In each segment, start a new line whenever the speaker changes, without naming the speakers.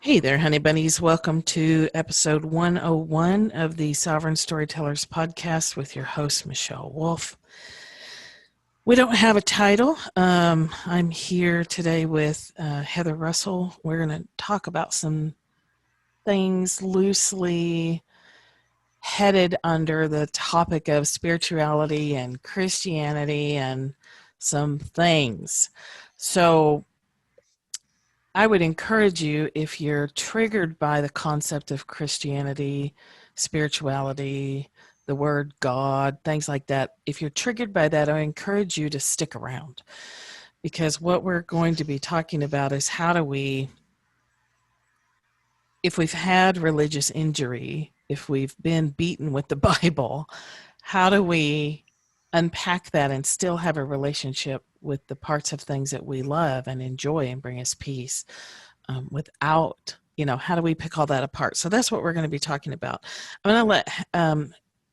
Hey there, honey bunnies. Welcome to episode 101 of the Sovereign Storytellers podcast with your host, Michelle Wolf. We don't have a title. I'm here today with Heather Russell. We're going to talk about some things loosely headed under the topic of spirituality and Christianity and some things. So I would encourage you, if you're triggered by the concept of Christianity, spirituality, the word God, things like that, if you're triggered by that, I encourage you to stick around, because what we're going to be talking about is how do we, if we've had religious injury, if we've been beaten with the Bible, how do we unpack that and still have a relationship with the parts of things that we love and enjoy and bring us peace? Without, how do we pick all that apart? So that's what we're going to be talking about. I'm going to let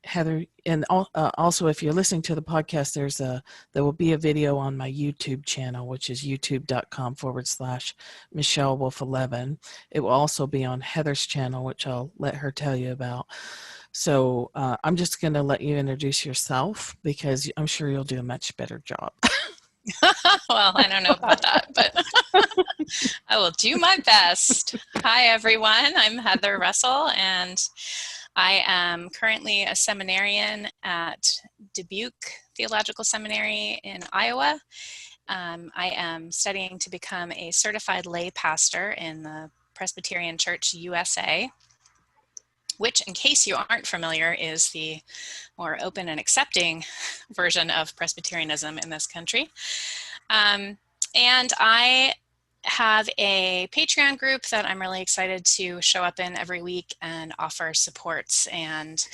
Heather, and also if you're listening to the podcast, there will be a video on my YouTube channel, which is youtube.com/Michelle Wolf 11. It will also be on Heather's channel, which I'll let her tell you about. So I'm just going to let you introduce yourself, because I'm sure you'll do a much better job.
Well, I don't know about that, but I will do my best. Hi, everyone. I'm Heather Russell, and I am currently a seminarian at Dubuque Theological Seminary in Iowa. I am studying to become a certified lay pastor in the Presbyterian Church USA, which, in case you aren't familiar, is the more open and accepting version of Presbyterianism in this country. And I have a Patreon group that I'm really excited to show up in every week and offer supports and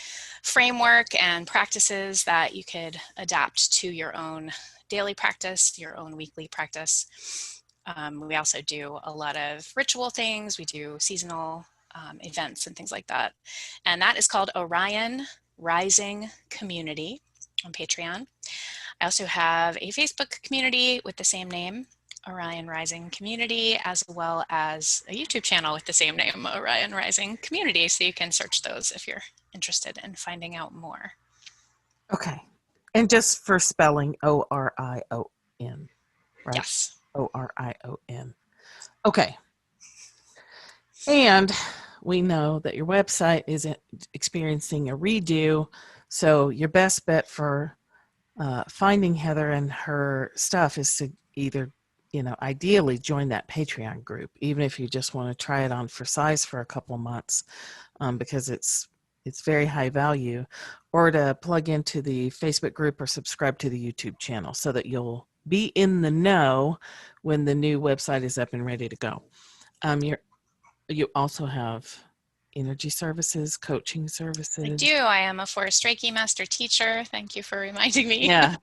framework and practices that you could adapt to your own daily practice, your own weekly practice. We also do a lot of ritual things. We do seasonal events and things like that. And that is called Orion Rising Community on Patreon. I also have a Facebook community with the same name, Orion Rising Community, as well as a YouTube channel with the same name, Orion Rising Community. So you can search those if you're interested in finding out more.
Okay. And just for spelling, Orion, right?
Yes.
Orion. Okay. And we know that your website is experiencing a redo. So your best bet for finding Heather and her stuff is to either, ideally join that Patreon group, even if you just want to try it on for size for a couple of months, because it's very high value, or to plug into the Facebook group or subscribe to the YouTube channel so that you'll be in the know when the new website is up and ready to go. You also have energy services, coaching services.
I do. I am a Forest Reiki master teacher. Thank you for reminding me.
Yeah,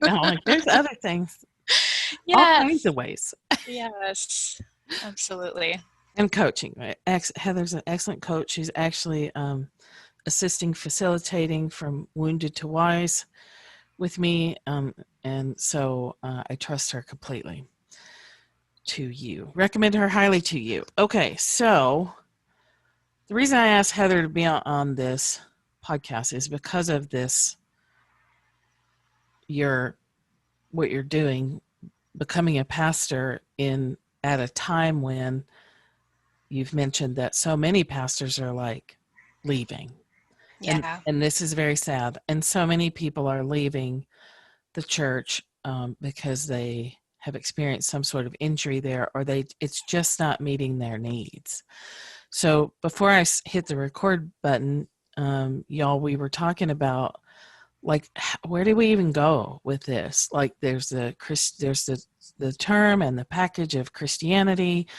there's other things.
Yes.
All kinds of ways.
Yes, absolutely.
And coaching, right? Heather's an excellent coach. She's actually assisting, facilitating from Wounded to Wise with me. And so I trust her completely. To you. Recommend her highly to you. Okay, so the reason I asked Heather to be on this podcast is because of this, what you're doing, becoming a pastor at a time when you've mentioned that so many pastors are like leaving.
Yeah.
And this is very sad. And so many people are leaving the church because they have experienced some sort of injury there, or it's just not meeting their needs. So before I hit the record button, y'all, we were talking about, like, where do we even go with this? Like, there's the term and the package of Christianity.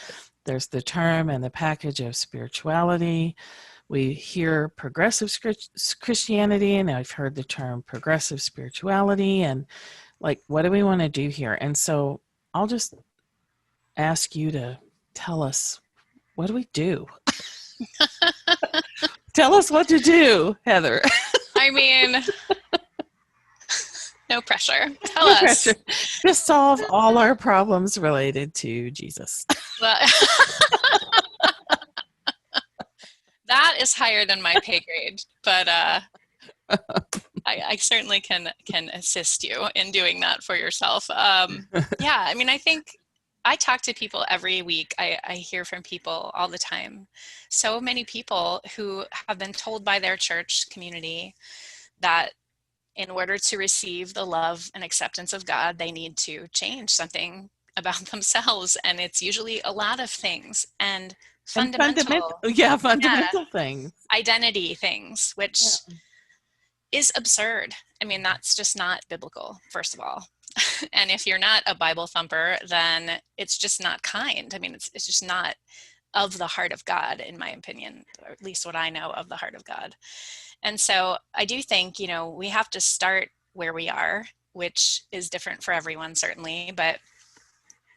There's the term and the package of spirituality. We hear progressive Christianity, and I've heard the term progressive spirituality, and like, what do we want to do here? And so I'll just ask you to tell us, what do we do? Tell us what to do, Heather.
I mean, no pressure. Tell us.
Pressure. Just solve all our problems related to Jesus.
Well, that is higher than my pay grade, but I certainly can assist you in doing that for yourself. Yeah, I mean, I think I talk to people every week. I hear from people all the time. So many people who have been told by their church community that in order to receive the love and acceptance of God, they need to change something about themselves. And it's usually a lot of things and
And fundamental,
fundamental,
yeah,
yeah,
fundamental things.
identity things, which
Yeah.
is absurd. I mean, that's just not biblical, first of all. And if you're not a Bible thumper, then it's just not kind. I mean, it's just not of the heart of God, in my opinion, or at least what I know of the heart of God. And so I do think, you know, we have to start where we are, which is different for everyone, certainly. But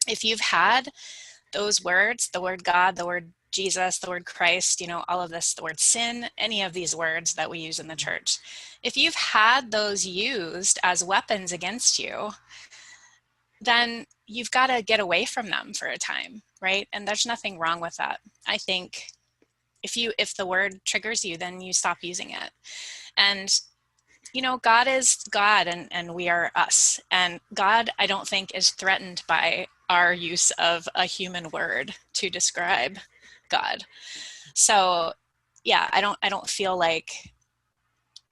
if you've had those words, the word God, the word Jesus, the word Christ, you know, all of this, the word sin, any of these words that we use in the church, if you've had those used as weapons against you, then you've got to get away from them for a time, right? And there's nothing wrong with that. I think if the word triggers you, then you stop using it. And you know, God is God and we are us. And God, I don't think, is threatened by our use of a human word to describe God. So yeah, I don't feel like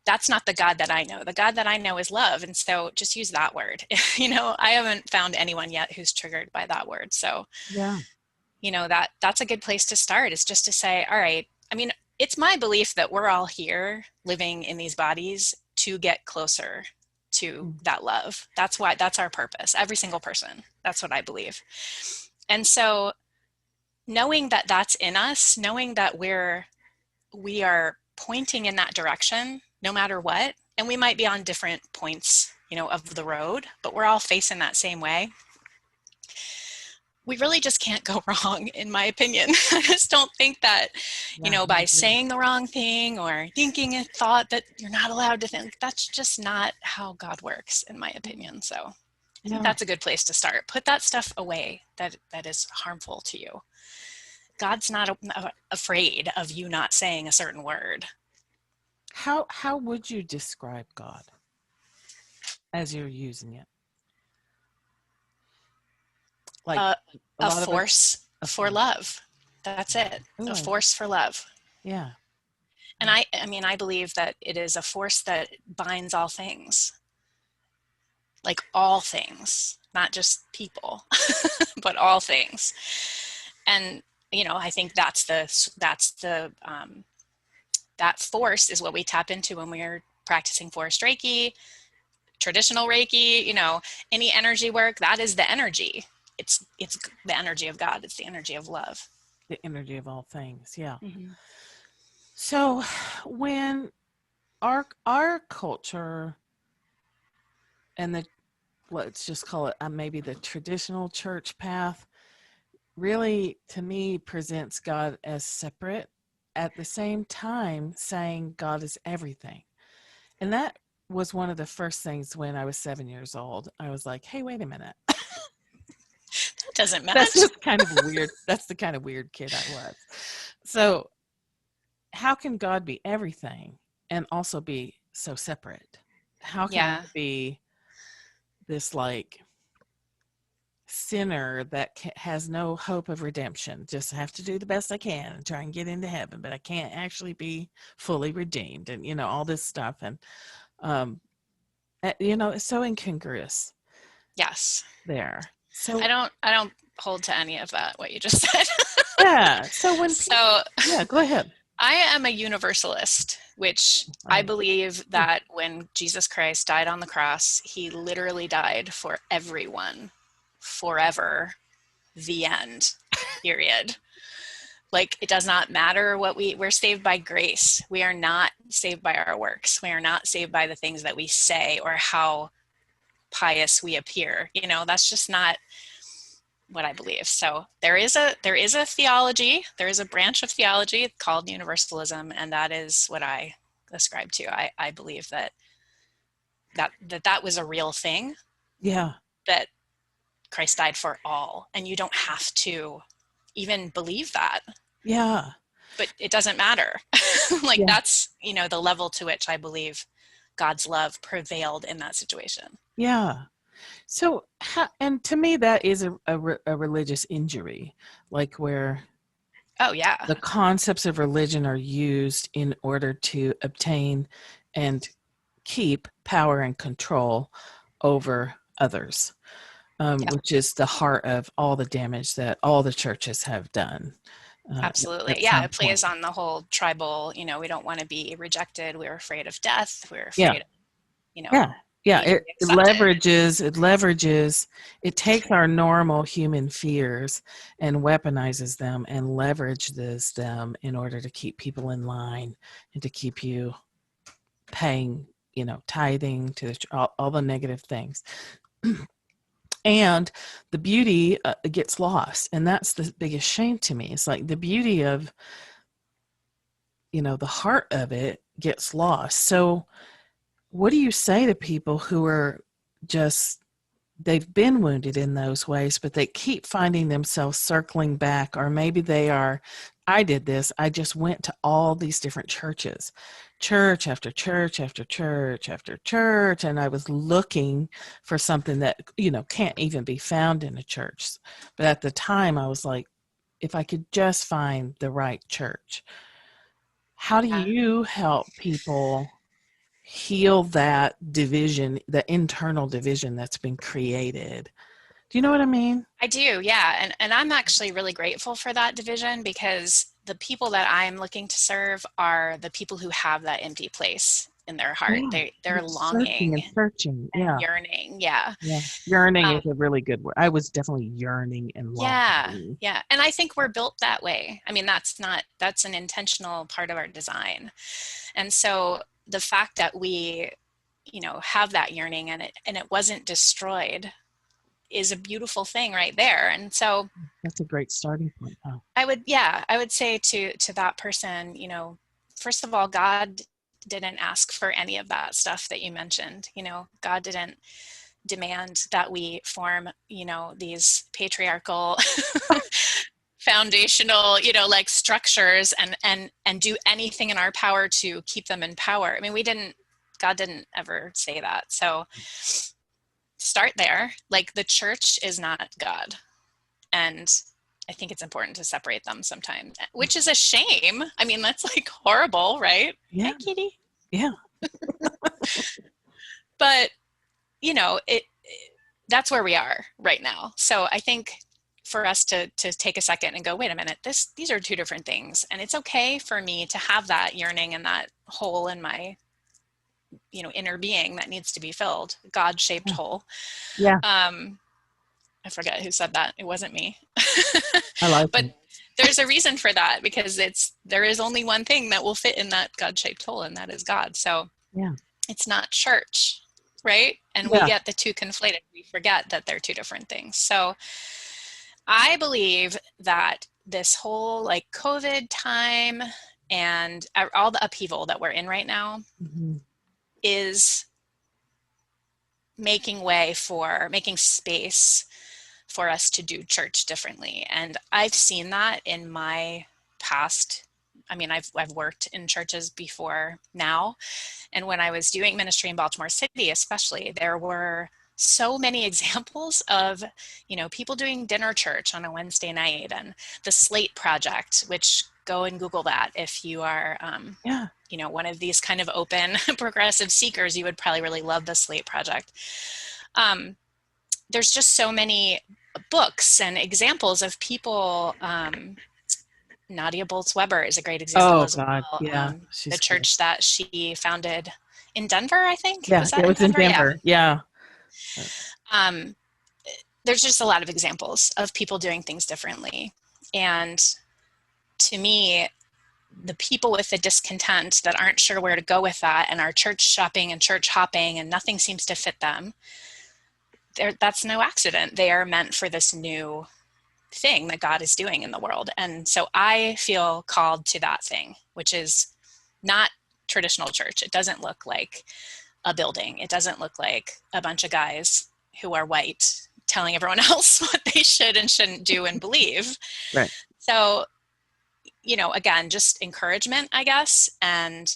that's not the God that I know. The God that I know is love. And so just use that word. You know, I haven't found anyone yet who's triggered by that word. So,
Yeah.
you know, that's a good place to start, is just to say, all right, I mean, it's my belief that we're all here living in these bodies to get closer to that love. That's why, that's our purpose. Every single person. That's what I believe. And so knowing that that's in us, knowing that we are pointing in that direction no matter what, and we might be on different points, you know, of the road, but we're all facing that same way. We really just can't go wrong, in my opinion. I just don't think that, you know, by saying the wrong thing or thinking a thought that you're not allowed to think, that's just not how God works, in my opinion. So I think that's a good place to start. Put that stuff away that is harmful to you. God's not afraid of you not saying a certain word.
How would you describe God as you're using it? Like
A force for love. That's it.
Ooh,
a force for love.
Yeah.
And I mean, I believe that it is a force that binds all things. Like all things, not just people, but all things. And, you know, I think that force is what we tap into when we're practicing forest Reiki, traditional Reiki, you know, any energy work, that is the energy. It's the energy of God. It's the energy of love.
The energy of all things. Yeah.
Mm-hmm.
So when our culture and let's just call it maybe the traditional church path really, to me, presents God as separate, at the same time saying God is everything. And that was one of the first things when I was 7 years old. I was like, hey, wait a minute.
That doesn't match.
That's just kind of weird. That's the kind of weird kid I was. So how can God be everything and also be so separate? How can I be this like sinner that has no hope of redemption? Just have to do the best I can and try and get into heaven, but I can't actually be fully redeemed, and you know, all this stuff. And you know, it's so incongruous.
Yes.
There. So
I don't hold to any of that, what you just said.
Yeah. So yeah, go ahead.
I am a universalist, which I believe that when Jesus Christ died on the cross, he literally died for everyone forever, the end, period. Like, it does not matter what we're saved by grace. We are not saved by our works. We are not saved by the things that we say or how pious we appear. You know, that's just not what I believe. So there is a theology, there is a branch of theology called universalism, and that is what I ascribe to. I believe that was a real thing.
Yeah.
That Christ died for all, and you don't have to even believe that.
Yeah.
But it doesn't matter. Like
Yeah.
that's, the level to which I believe God's love prevailed in that situation.
Yeah. So, and to me, that is a religious injury, like where
Oh yeah.
the concepts of religion are used in order to obtain and keep power and control over others,
Yeah,
which is the heart of all the damage that all the churches have done.
absolutely.
At
Yeah,
some
it plays
point.
on the whole tribal, we don't want to be rejected. We're afraid of death. We're
Yeah.
afraid of,
Yeah. Yeah.
needing to be
It
accepted.
leverages, it takes our normal human fears and weaponizes them and leverages them in order to keep people in line and to keep you paying, tithing to all the negative things. And the beauty gets lost. And that's the biggest shame to me. It's like the beauty of, the heart of it gets lost. So, what do you say to people who are just, they've been wounded in those ways, but they keep finding themselves circling back, or maybe they are, I did this, I just went to all these different churches, church after church after church after church, and I was looking for something that, can't even be found in a church. But at the time I was like, if I could just find the right church. How do
Yeah.
you help people heal that division, the internal division that's been created? Do you know what I mean?
I do, yeah. And I'm actually really grateful for that division, because the people that I'm looking to serve are the people who have that empty place in their heart.
Yeah.
They're
You're searching
longing
and searching.
and
Yeah.
yearning. Yeah.
Yeah. Yearning
Um,
is a really good word. I was definitely yearning and
yeah.
longing.
Yeah. And I think we're built that way. I mean, that's an intentional part of our design. And so the fact that we, have that yearning and it wasn't destroyed is a beautiful thing right there. And so
That's a great starting point. Huh?
I would say to that person, first of all, God didn't ask for any of that stuff that you mentioned. God didn't demand that we form, these patriarchal foundational, like structures and do anything in our power to keep them in power. I mean, God didn't ever say that. So start there. Like, the church is not God. And I think it's important to separate them sometimes, which is a shame. I mean, that's like horrible, right?
Yeah.
Hi, kitty.
Yeah.
But, that's where we are right now. So I think for us to take a second and go, wait a minute, these are two different things. And it's okay for me to have that yearning and that hole in my, inner being that needs to be filled, God-shaped hole.
Yeah.
I forget who said that. It wasn't me.
I like
But
it.
there's a reason for that, because there is only one thing that will fit in that God-shaped hole, and that is God. So
Yeah.
it's not church, right? And we
Yeah.
get the two conflated. We forget that they're two different things. So I believe that this whole like COVID time and all the upheaval that we're in right now
Mm-hmm.
is making space for us to do church differently. And I've seen that in my past. I mean, I've worked in churches before now. And when I was doing ministry in Baltimore City, especially, there were so many examples of, people doing dinner church on a Wednesday night, and the Slate Project, which go and Google that if you are,
Yeah.
one of these kind of open progressive seekers. You would probably really love the Slate Project. There's just so many books and examples of people. Nadia Bolz-Weber is a great example
Oh
as
God.
well.
Yeah.
The
She's good.
church that she founded in Denver, I think.
Yeah.
Was that
It
in
was in
Denver? Yeah.
Denver. Yeah.
Um, there's just a lot of examples of people doing things differently. And to me, the people with the discontent that aren't sure where to go with that and are church shopping and church hopping and nothing seems to fit them, that's no accident. They are meant for this new thing that God is doing in the world. And so I feel called to that thing, which is not traditional church. It doesn't look like a building. It doesn't look like a bunch of guys who are white telling everyone else what they should and shouldn't do and believe.
Right.
So, again, just encouragement, I guess, and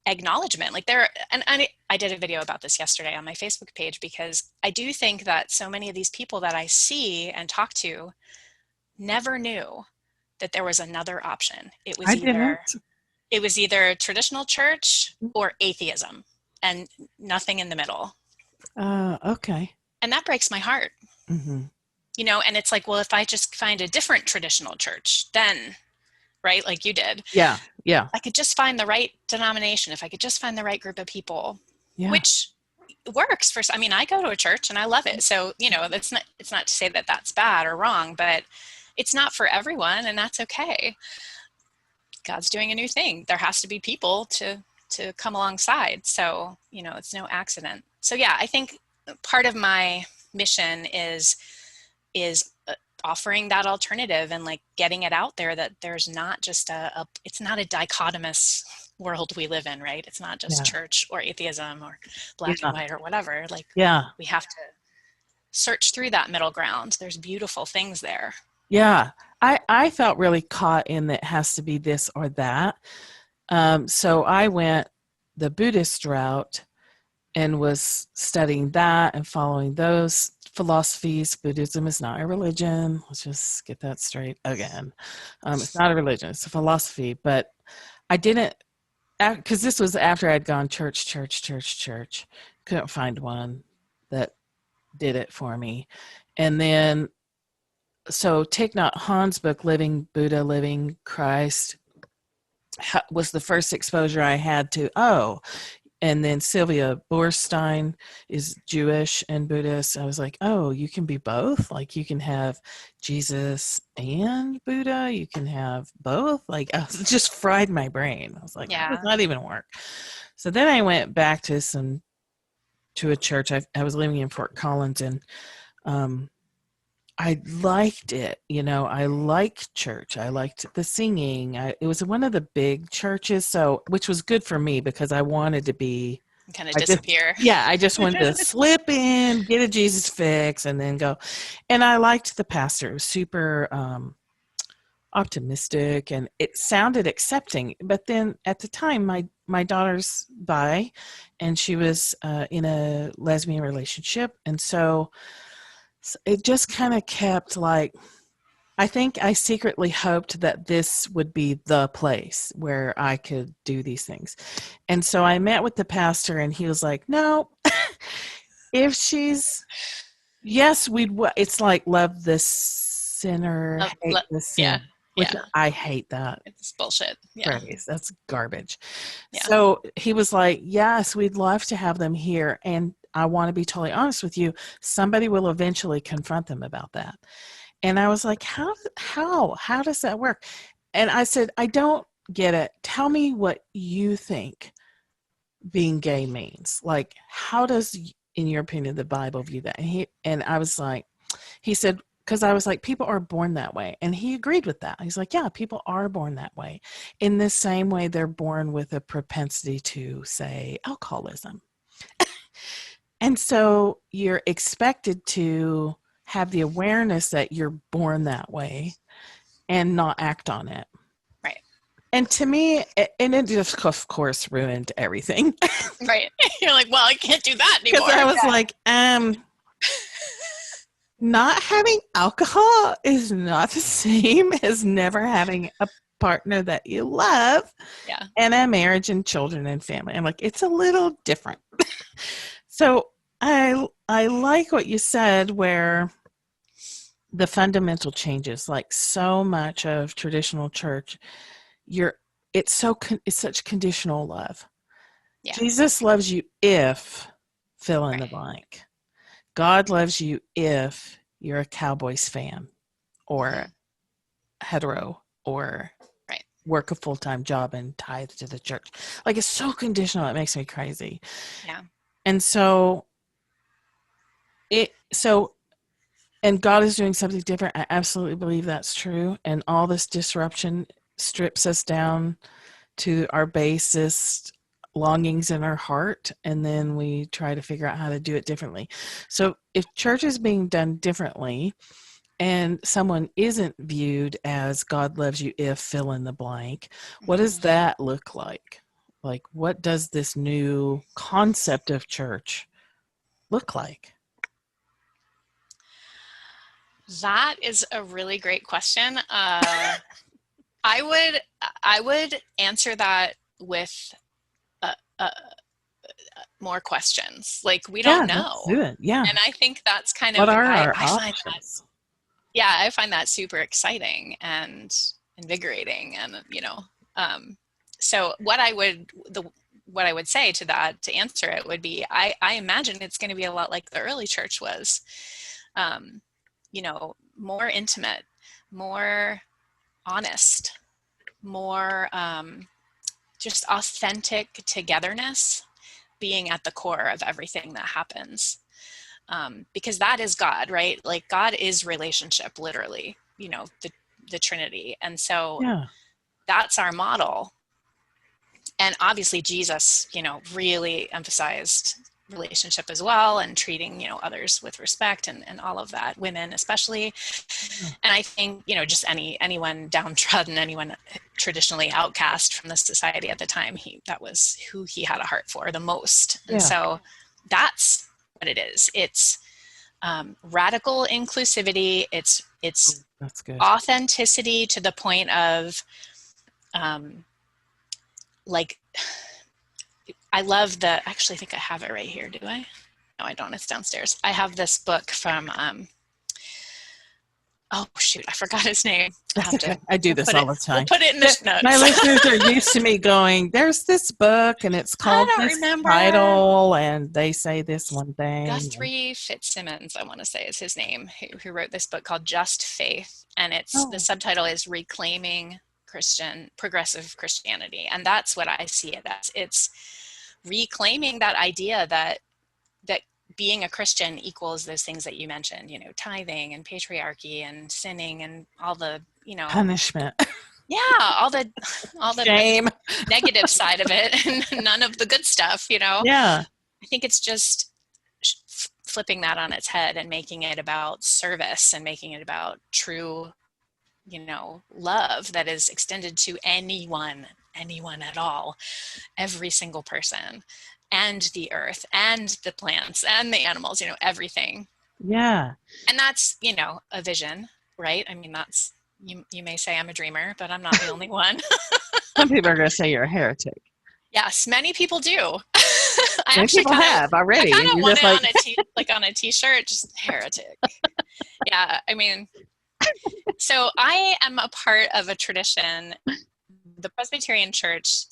acknowledgement. Like and I did a video about this yesterday on my Facebook page, because I do think that so many of these people that I see and talk to never knew that there was another option. It was either traditional church or atheism, and nothing in the middle.
Okay.
And that breaks my heart.
Mm-hmm.
And it's like, well, if I just find a different traditional church, then, right, like you did.
Yeah.
I could just find the right denomination, if I could just find the right group of people, which works for, I go to a church and I love it. So, it's not to say that that's bad or wrong, but it's not for everyone, and that's okay. God's doing a new thing. There has to be people to come alongside. So, it's no accident. So yeah, I think part of my mission is offering that alternative, and like getting it out there that there's not just it's not a dichotomous world we live in, right? It's not just church or atheism or black and white or whatever. Like, we have to search through that middle ground. There's beautiful things there.
Yeah. I felt really caught in that it has to be this or that. So I went the Buddhist route and was studying that and following those philosophies. Buddhism is not a religion. Let's just get that straight again. It's not a religion. It's a philosophy. But I didn't, because this was after I'd gone church. Couldn't find one that did it for me. And then, so Thich Nhat Hanh's book, Living Buddha, Living Christ, was the first exposure I had to, and then Sylvia Boorstein is Jewish and Buddhist. I was like, oh, you can be both. Like, you can have Jesus and Buddha. You can have both. Like, it just fried my brain. I was like, how does that even work? So then I went back to a church. I was living in Fort Collins, and I liked it. I liked church. I liked the singing. It was one of the big churches, which was good for me because I wanted to be
kind of disappear.
I just wanted to slip in, get a Jesus fix, and then go. And I liked the pastor. It was super optimistic, and it sounded accepting. But then at the time, my daughter's bi, and she was in a lesbian relationship, and so it just kind of kept like, I think I secretly hoped that this would be the place where I could do these things. And so I met with the pastor, and he was like, no, if she's, it's like love the sinner, hate the sin. Which I hate that.
It's bullshit.
Phrase. That's garbage. Yeah. So he was like, yes, we'd love to have them here. And I want to be totally honest with you. Somebody will eventually confront them about that. And I was like, how does that work? And I said, I don't get it. Tell me what you think being gay means. Like, how does, in your opinion, the Bible view that? And I was like, he said, because I was like, people are born that way. And he agreed with that. He's like, yeah, people are born that way. In the same way they're born with a propensity to, say, alcoholism. And so you're expected to have the awareness that you're born that way and not act on it.
Right.
And to me, and it just, of course, ruined everything.
Right. You're like, well, I can't do that anymore.
Because I was like, not having alcohol is not the same as never having a partner that you love and a marriage and children and family. I'm like, it's a little different. So I like what you said, where the fundamental changes, like so much of traditional church, it's such conditional love. Yeah. Jesus loves you if fill in the blank. God loves you if you're a Cowboys fan or hetero or work a full-time job and tithe to the church. Like, it's so conditional. It makes me crazy.
Yeah.
And and God is doing something different. I absolutely believe that's true. And all this disruption strips us down to our basest longings in our heart, and then we try to figure out how to do it differently. So if church is being done differently, and someone isn't viewed as God loves you if fill in the blank, what does
Mhm.
that look like? Like, what does this new concept of church look like?
That is a really great question. I would answer that with uh, uh, more questions. Like, we don't
Yeah, let's
know.
do it. Yeah.
And I think that's kind
What
of,
are
I,
our
I find that,
options?
yeah, I find that super exciting and invigorating. And, um, so what I would say to that, to answer it, would be, I imagine it's going to be a lot like the early church was, um, more intimate, more honest, more just authentic togetherness being at the core of everything that happens. Because that is God, right? Like, God is relationship, literally, the Trinity. And so
Yeah.
that's our model. And obviously Jesus, really emphasized relationship as well, and treating, others with respect, and all of that, women especially. And I think, just anyone downtrodden, anyone traditionally outcast from the society at the time, that was who he had a heart for the most. And
Yeah.
so that's what it is. It's radical inclusivity. It's
That's good.
authenticity to the point of, like, I love actually, I think I have it right here. Do I? No, I don't. It's downstairs. I have this book from, oh shoot, I forgot his name.
That's okay. I do this
Put
all
it,
the
we'll
time.
put it in the
My
notes.
listeners are used to me going, there's this book and it's
I
called
don't
this
remember.
title, and they say this one thing.
Guthrie Fitzsimmons, I want to say, is his name, who wrote this book called Just Faith. And the
Oh,
subtitle is Reclaiming Progressive Christianity. And that's what I see it as. It's reclaiming that idea that being a Christian equals those things that you mentioned, tithing and patriarchy and sinning and all the,
punishment.
yeah, all the
Shame.
negative side of it, and none of the good stuff.
Yeah.
I think it's just flipping that on its head and making it about service, and making it about true, love that is extended to anyone at all, every single person, and the earth and the plants and the animals, everything.
Yeah.
And that's, a vision, right? I mean, that's, you may say I'm a dreamer, but I'm not the only one.
Some people are going to say you're a heretic.
Yes, many people do.
Many people have
I
already.
kind
And
of
you're
want
just
it
like,
on a t-shirt, just heretic. Yeah, I mean, so I am a part of a tradition. The Presbyterian Church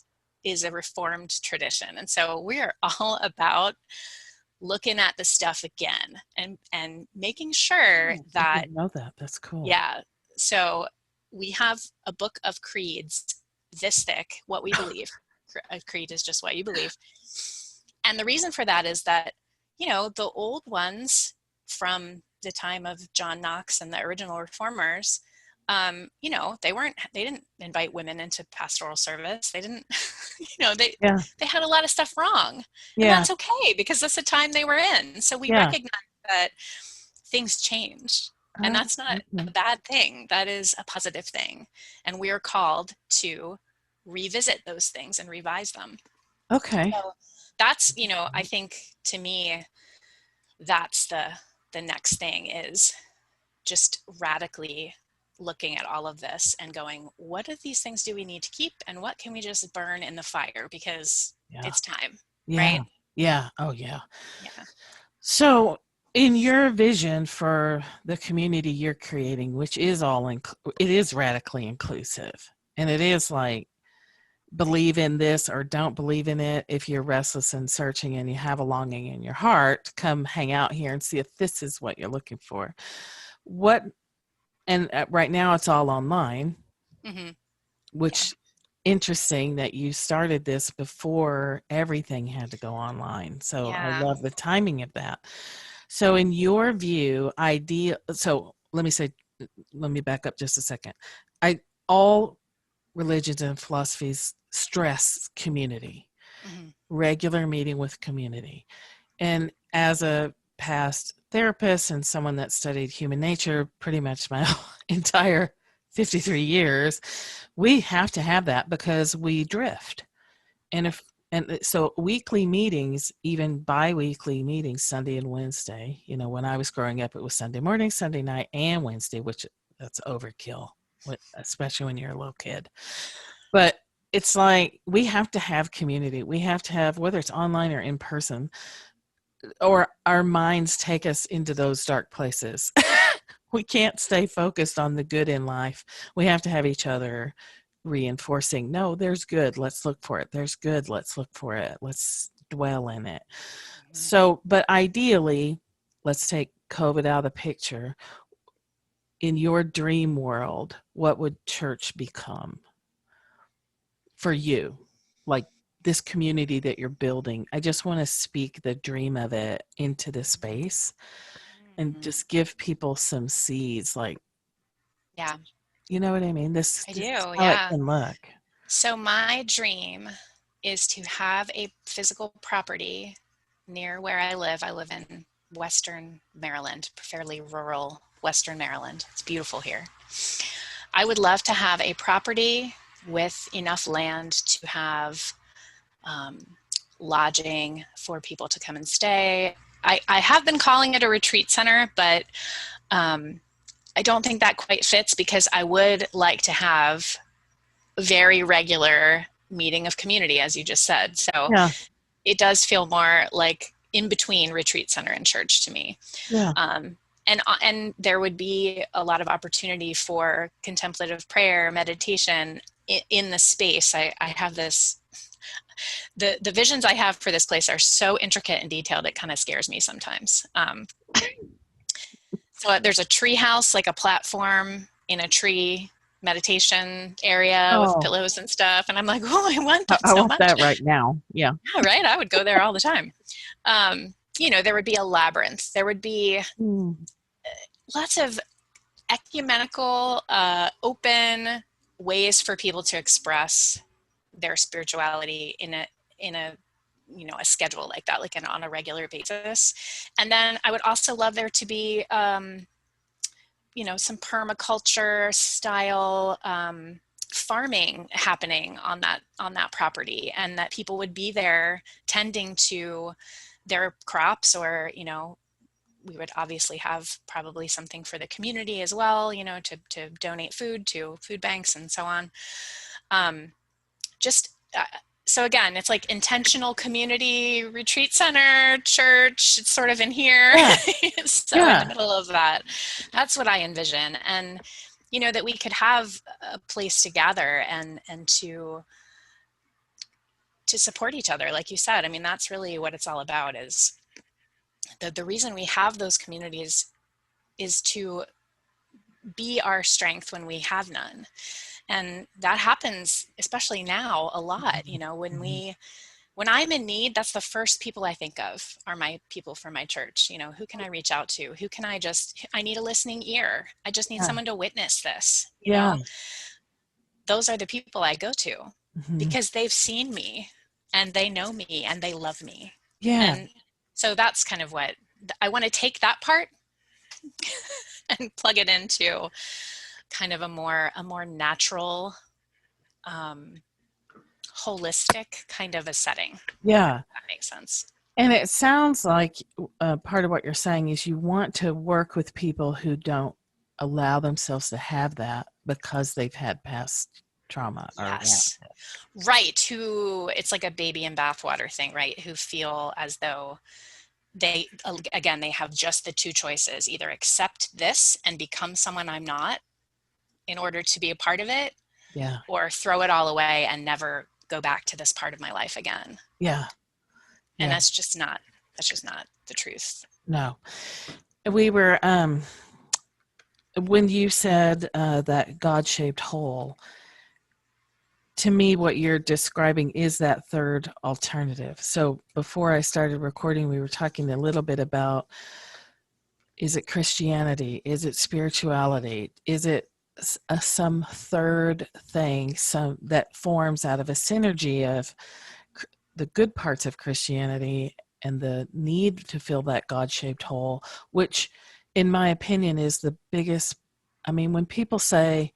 is a Reformed tradition, and so we are all about looking at the stuff again, and making sure
oh, I
that,
didn't know that. That's cool.
yeah. So we have a book of creeds this thick, what we believe. A creed is just what you believe. And the reason for that is that, the old ones from the time of John Knox and the original reformers, they didn't invite women into pastoral service. They didn't,
Yeah.
they had a lot of stuff wrong, and
Yeah.
that's okay, because that's the time they were in. So we
Yeah.
recognize that things change, and
Oh,
that's not a
okay.
bad thing. That is a positive thing. And we are called to revisit those things and revise them.
Okay.
So that's, I think, to me, that's the next thing, is just radically looking at all of this and going, what of these things do we need to keep, and what can we just burn in the fire, because
Yeah.
it's time,
Yeah.
right?
Yeah. Oh, yeah.
Yeah.
So, in your vision for the community you're creating, which is it is radically inclusive, and it is like, believe in this or don't believe in it. If you're restless and searching and you have a longing in your heart, come hang out here and see if this is what you're looking for. And right now it's all online,
Mm-hmm.
which interesting that you started this before everything had to go online. So I
Yeah.
love the timing of that. So in your view, let me back up just a second. All religions and philosophies stress community,
Mm-hmm.
regular meeting with community. And as a past therapist and someone that studied human nature pretty much my entire 53 years, we have to have that because we drift. And so weekly meetings, even bi-weekly meetings, Sunday and Wednesday, when I was growing up, it was Sunday morning, Sunday night, and Wednesday, which that's overkill, especially when you're a little kid. But it's like we have to have community. We have to have, whether it's online or in person, or our minds take us into those dark places. We can't stay focused on the good in life. We have to have each other reinforcing, no, there's good, let's look for it. There's good, let's look for it. Let's dwell in it. So, but ideally, let's take COVID out of the picture. In your dream world, what would church become for you? Like this community that you're building. I just want to speak the dream of it into the space and just give people some seeds, like,
Yeah.
you know what I mean?
I
This
do,
is how it
yeah.
can look.
So my dream is to have a physical property near where I live. I live in Western Maryland, fairly rural Western Maryland. It's beautiful here. I would love to have a property with enough land to have lodging for people to come and stay. I have been calling it a retreat center, but I don't think that quite fits because I would like to have very regular meeting of community, as you just said. So
Yeah.
it does feel more like in between retreat center and church to me.
Yeah.
And there would be a lot of opportunity for contemplative prayer, meditation in the space. I have this, the visions I have for this place are so intricate and detailed, it kind of scares me sometimes. So there's a tree house, like a platform in a tree meditation area with pillows and stuff. And I'm like, oh, I want that so much.
That right now. Yeah.
Yeah, right. I would go there all the time. There would be a labyrinth. There would be lots of ecumenical, open ways for people to express their spirituality in a schedule like that, like on a regular basis. And then I would also love there to be some permaculture style farming happening on that property, and that people would be there tending to their crops, or we would obviously have probably something for the community as well, to donate food to food banks and so on. So again, it's like intentional community, retreat center, church, it's sort of in here.
Yeah.
So in the middle of that, that's what I envision. And, that we could have a place to gather and to support each other. Like you said, I mean, that's really what it's all about, is the reason we have those communities is to be our strength when we have none. And that happens, especially now, a lot. When I'm in need, that's the first people I think of are my people from my church. Who can I reach out to? I need a listening ear. I just need someone to witness this. Those are the people I go to because they've seen me and they know me and they love me.
Yeah.
And so that's kind of what I want to take, that part and plug it into kind of a more natural, holistic kind of a setting.
Yeah.
If that makes sense.
And it sounds like part of what you're saying is you want to work with people who don't allow themselves to have that because they've had past trauma.
Yes. Right. Who, it's like a baby in bathwater thing, right? Who feel as though they have just the two choices: either accept this and become someone I'm not in order to be a part of it, or throw it all away and never go back to this part of my life again. And that's just not the truth. No.
We were when you said that God-shaped hole, to me what you're describing is that third alternative. So before I started recording, we were talking a little bit about, is it Christianity? Is it spirituality? Is it some third thing, that forms out of a synergy of the good parts of Christianity and the need to fill that God-shaped hole, which in my opinion is the biggest. I mean, when people say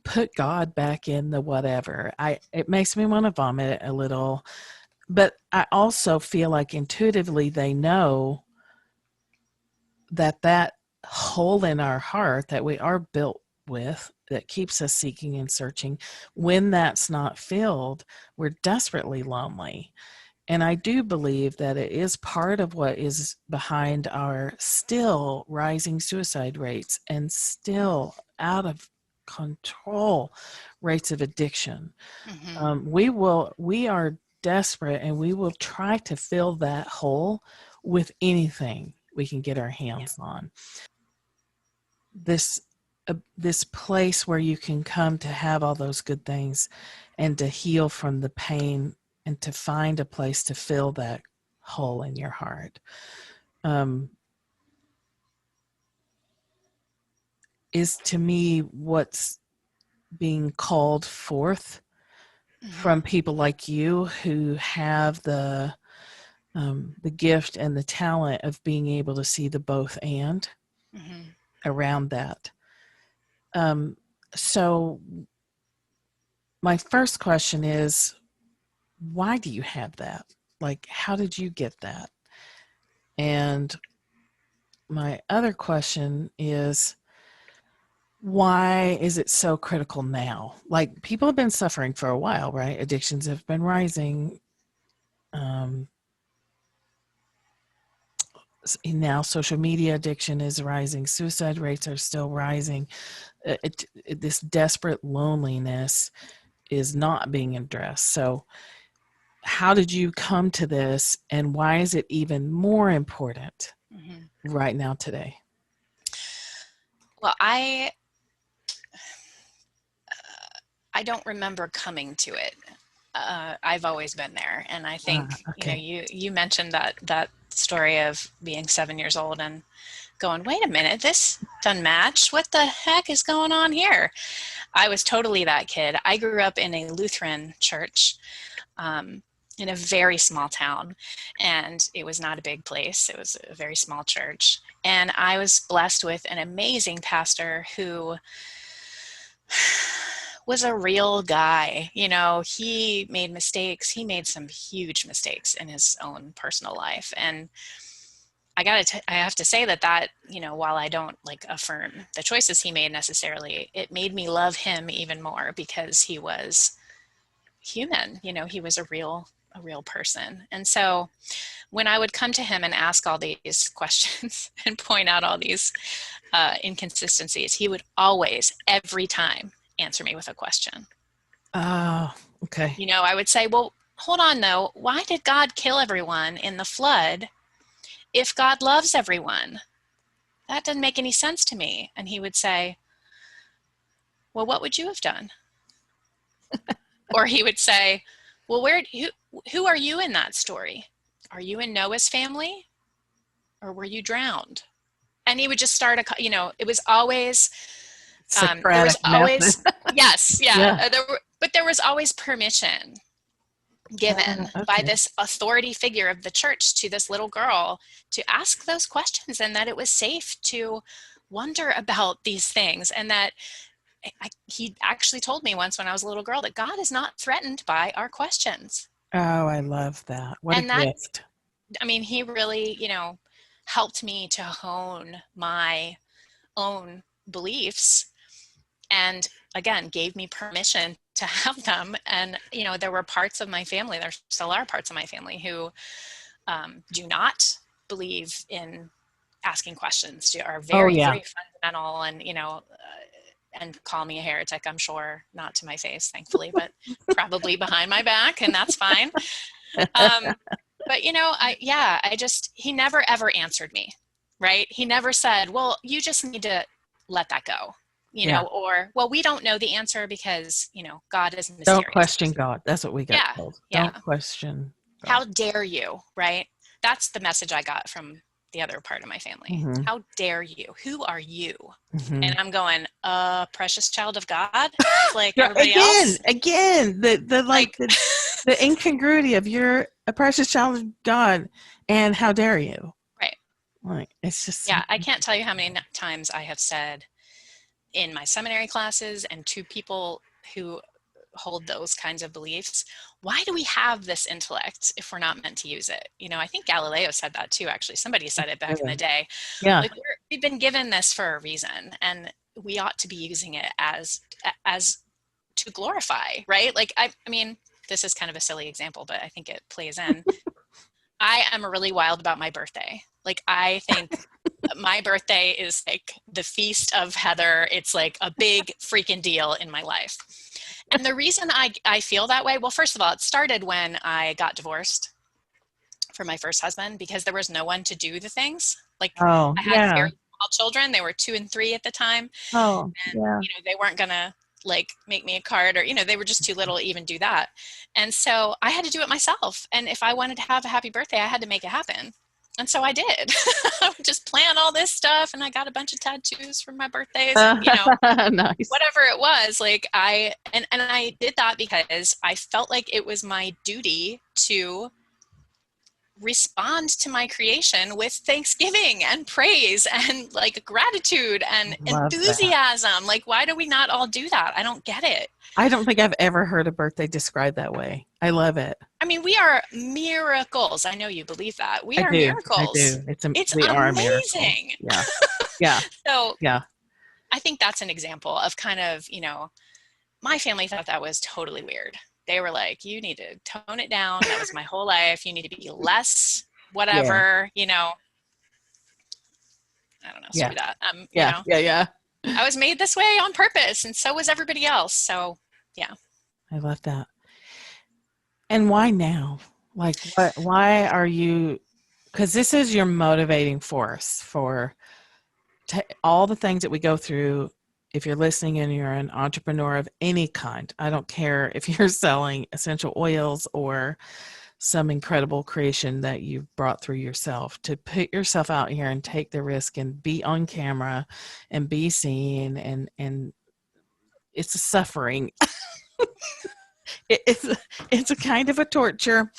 put God back in the whatever, it makes me want to vomit a little. But I also feel like intuitively they know that hole in our heart that we are built with, that keeps us seeking and searching, when that's not filled, we're desperately lonely. And I do believe that it is part of what is behind our still rising suicide rates and still out of control rates of addiction.
Mm-hmm.
We are desperate, and we will try to fill that hole with anything we can get our hands on. This place where you can come to have all those good things and to heal from the pain and to find a place to fill that hole in your heart is, to me, what's being called forth from people like you who have the gift and the talent of being able to see the both and around that. So my first question is, why do you have that? Like, how did you get that? And my other question is, why is it so critical now? Like, people have been suffering for a while, right? Addictions have been rising. Now social media addiction is rising. Suicide rates are still rising. This desperate loneliness is not being addressed. So how did you come to this, and why is it even more important right now today?
Well, I don't remember coming to it. I've always been there, and I think
Okay.
you mentioned that story of being 7 years old and going, wait a minute, this doesn't match. What the heck is going on here? I was totally that kid. I grew up in a Lutheran church in a very small town, and it was not a big place. It was a very small church, and I was blessed with an amazing pastor who was a real guy. He made mistakes. He made some huge mistakes in his own personal life. And I have to say that, while I don't affirm the choices he made necessarily, it made me love him even more because he was human. He was a real person. And so when I would come to him and ask all these questions and point out all these inconsistencies, he would always, every time, answer me with a question.
Oh, okay.
I would say, well, hold on though. Why did God kill everyone in the flood if God loves everyone? That doesn't make any sense to me. And he would say, well, what would you have done? Or he would say, well, who are you in that story? Are you in Noah's family, or were you drowned? And he would just start it was always there was
Socratic method.
always yes,
Yeah.
But there was always permission given by
Okay.
this authority figure of the church to this little girl to ask those questions, and that it was safe to wonder about these things, and that he actually told me once when I was a little girl that God is not threatened by our questions.
Oh, I love that. What a
And that,
gift.
he really, helped me to hone my own beliefs, and again, gave me permission to have them. And, there were parts of my family, there still are parts of my family who do not believe in asking questions, are
Oh,
very,
yeah.
very fundamental, and, and call me a heretic, I'm sure, not to my face, thankfully, but probably behind my back, and that's fine. But, he never ever answered me, right? He never said, well, you just need to let that go,
Yeah.
or, well, we don't know the answer because, God is mysterious.
Don't question God. That's what we got told.
Yeah.
Don't question God.
How dare you, right? That's the message I got from the other part of my family.
Mm-hmm.
How dare you? Who are you?
Mm-hmm.
And I'm going, precious child of God, like everybody else.
Again, the incongruity of your a precious child of God, and how dare you?
Right.
Like, it's just
Yeah, I can't tell you how many times I have said in my seminary classes and to people who hold those kinds of beliefs, why do we have this intellect if we're not meant to use it? You know, I think Galileo said that too, actually. Somebody said it back in the day.
yeah.
Like, we've been given this for a reason, and we ought to be using it as to glorify, right? Like, I mean, this is kind of a silly example, but I think it plays in. I am really wild about my birthday. Like, I think my birthday is like the feast of Heather. It's like a big freaking deal in my life. And the reason I feel that way, well, first of all, it started when I got divorced from my first husband because there was no one to do the things. Like,
Oh,
I had
yeah.
very small children. They were 2 and 3 at the time.
Oh,
And,
yeah.
you know, they weren't going to like make me a card, or, you know, they were just too little to even do that. And so I had to do it myself. And if I wanted to have a happy birthday, I had to make it happen. And so I did. I would just plan all this stuff, and I got a bunch of tattoos for my birthdays, and, you know,
Nice.
whatever it was, like, and I did that because I felt like it was my duty to respond to my creation with thanksgiving and praise and like gratitude and
Love that.
enthusiasm. Like, why do we not all do that? I don't get it.
I don't think I've ever heard a birthday described that way. I love it.
I mean, we are miracles. I know you believe that. We
I
are
do. I
miracles.
do.
It's
We are a miracle.
amazing.
Yeah. Yeah.
So
Yeah.
I think that's an example of kind of, you know, my family thought that was totally weird. They were like, you need to tone it down. That was my whole life. You need to be less whatever, you know. I don't know,
Yeah.
screw that. You
Yeah.
know,
Yeah. Yeah.
I was made this way on purpose, and so was everybody else. So, yeah.
I love that. And why now? Like, why are you, because this is your motivating force for all the things that we go through. If you're listening and you're an entrepreneur of any kind, I don't care if you're selling essential oils or some incredible creation that you've brought through yourself, to put yourself out here and take the risk and be on camera and be seen, and it's a suffering. It's a kind of a torture,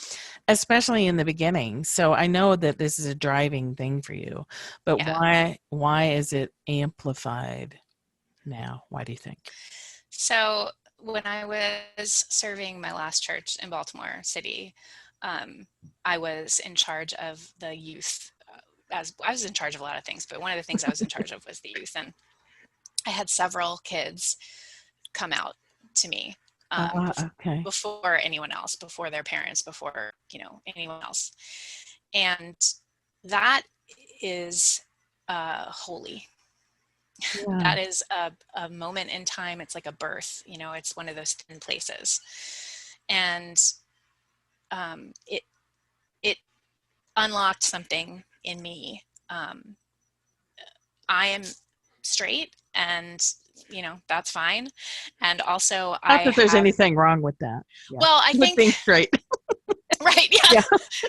especially in the beginning. So I know that this is a driving thing for you, but
Yeah.
why is it amplified now? Why do you think?
So, when I was serving my last church in Baltimore City, I was in charge of the youth. As I was in charge of a lot of things, but one of the things I was in charge of was the youth. And I had several kids come out to me
Okay.
before anyone else, before their parents, before, you know, anyone else. And that is holy.
Yeah.
That is a moment in time. It's like a birth, you know, it's one of those 10 places. And it unlocked something in me. I am straight, and, you know, that's fine. And also
Not
I
that there's
have,
anything wrong with that. Yeah.
well, I
With
think,
being straight.
right, yeah,
Yeah.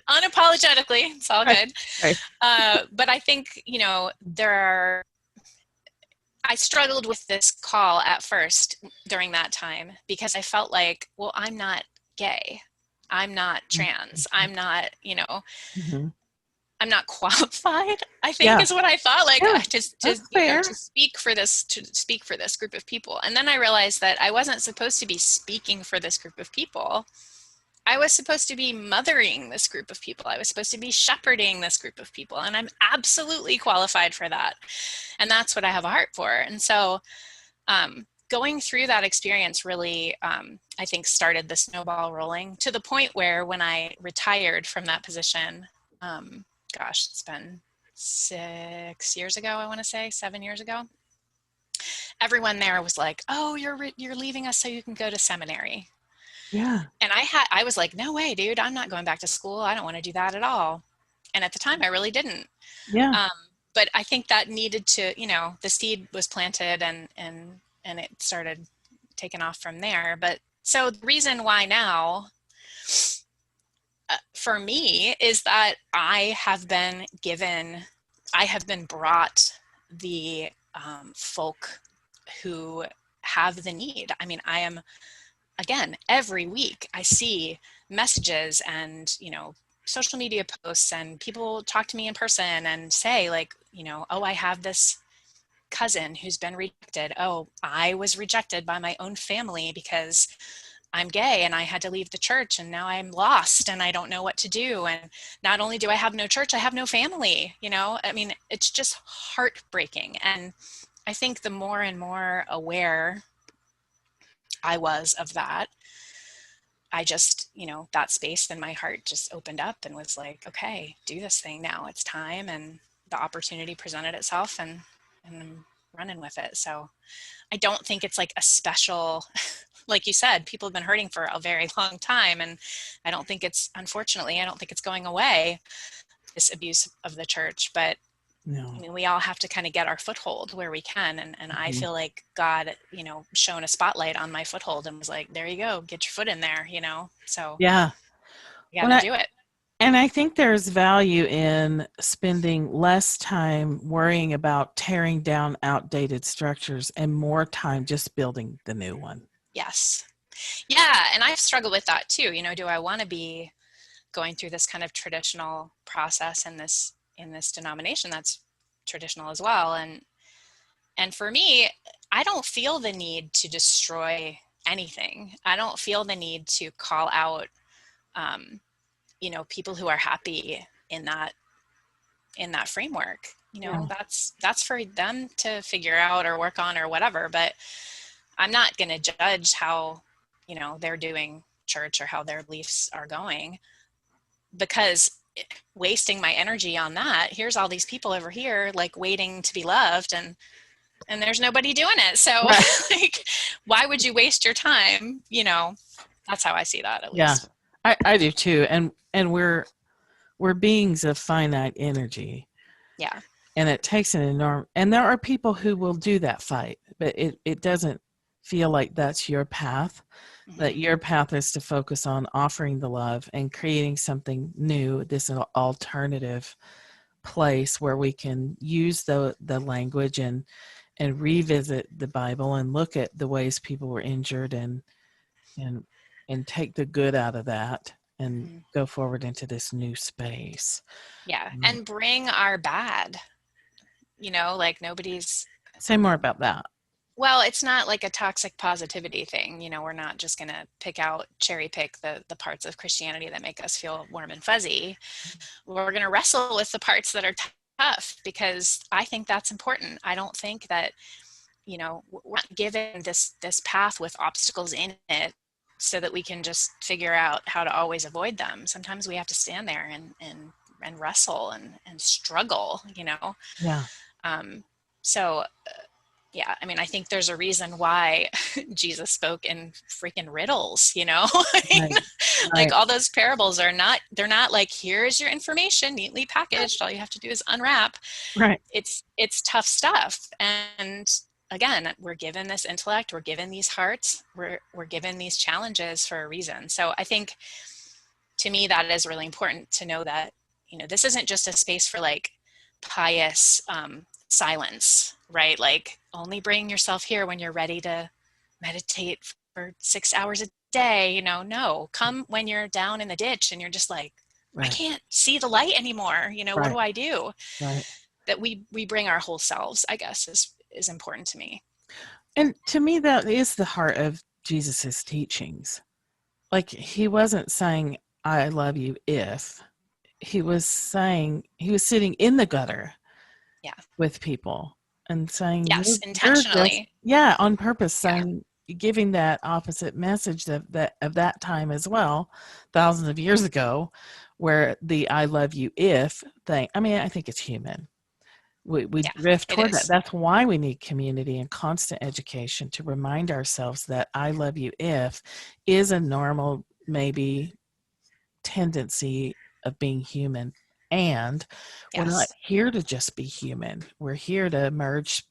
unapologetically, it's all
Right.
good.
Right.
But I think, you know, I struggled with this call at first during that time because I felt like, well, I'm not gay. I'm not trans. I'm not, you know,
Mm-hmm.
I'm not qualified, I think
Yeah.
is what I thought, like,
Yeah.
to
That's
you know,
fair.
to speak for this group of people. And then I realized that I wasn't supposed to be speaking for this group of people. I was supposed to be mothering this group of people. I was supposed to be shepherding this group of people, and I'm absolutely qualified for that. And that's what I have a heart for. And so going through that experience really, I think, started the snowball rolling to the point where when I retired from that position, gosh, it's been 6 years ago, I want to say 7 years ago. Everyone there was like, "Oh, you're leaving us so you can go to seminary."
Yeah.
And I was like, "No way, dude! I'm not going back to school. I don't want to do that at all." And at the time, I really didn't.
Yeah.
But I think that needed to, you know, the seed was planted, and it started taking off from there. But so the reason why now, for me, is that I have been brought the folk who have the need. I mean, I am again, every week I see messages and, social media posts, and people talk to me in person and say like, oh, I have this cousin who's been rejected. Oh, I was rejected by my own family because I'm gay and I had to leave the church, and now I'm lost and I don't know what to do. And not only do I have no church, I have no family. I mean, it's just heartbreaking. And I think the more and more aware I was of that, I just, that space in my heart just opened up and was like, okay, do this thing now. It's time. And the opportunity presented itself, and I'm running with it. So I don't think it's like a special, like you said, people have been hurting for a very long time. And unfortunately, I don't think it's going away, this abuse of the church. But
No.
I mean, we all have to kind of get our foothold where we can. And
Mm-hmm.
I feel like God, shone a spotlight on my foothold and was like, there you go, get your foot in there, So
Yeah.
you got to do it.
And I think there's value in spending less time worrying about tearing down outdated structures and more time just building the new one.
Yes. Yeah. And I've struggled with that too. Do I want to be going through this kind of traditional process in this denomination that's traditional as well? And for me, I don't feel the need to destroy anything. I don't feel the need to call out, people who are happy in that framework.
Yeah.
That's for them to figure out or work on or whatever. But I'm not going to judge how, they're doing church or how their beliefs are going, because wasting my energy on that. Here's all these people over here like waiting to be loved, and there's nobody doing it. So
Right.
like, why would you waste your time? That's how I see that, at least.
I do too. And we're beings of finite energy.
Yeah.
And it takes an enormous, and there are people who will do that fight, but it doesn't feel like that's your path.
Mm-hmm.
That your path is to focus on offering the love and creating something new, this alternative place where we can use the language and revisit the Bible and look at the ways people were injured and take the good out of that and
Mm-hmm.
go forward into this new space.
Yeah. And bring our bad, like nobody's.
Say more about that.
Well, it's not like a toxic positivity thing. We're not just going to cherry pick the parts of Christianity that make us feel warm and fuzzy. We're going to wrestle with the parts that are tough, because I think that's important. I don't think that, we're not given this path with obstacles in it so that we can just figure out how to always avoid them. Sometimes we have to stand there and wrestle and struggle,
Yeah.
So yeah, I mean, I think there's a reason why Jesus spoke in freaking riddles,
Right.
Like all those parables they're not like, here's your information neatly packaged, all you have to do is unwrap.
Right.
It's tough stuff. And again, we're given this intellect, we're given these hearts, we're given these challenges for a reason. So I think, to me, that is really important to know that, this isn't just a space for like pious silence, right? Like, only bring yourself here when you're ready to meditate for 6 hours a day. No, come when you're down in the ditch and you're just like,
Right.
I can't see the light anymore.
Right.
What do I do?
Right.
That we bring our whole selves, I guess, is important to me.
And to me, that is the heart of Jesus's teachings. Like, he wasn't saying, I love you if. He was saying, he was sitting in the gutter with people and saying,
yes, intentionally.
On purpose, saying, giving that opposite message of that time as well, thousands of years ago, where the I love you if thing, I mean, I think it's human. We drift toward that. That's why we need community and constant education to remind ourselves that I love you if is a normal, maybe, tendency of being human. And we're not here to just be human. We're here to merge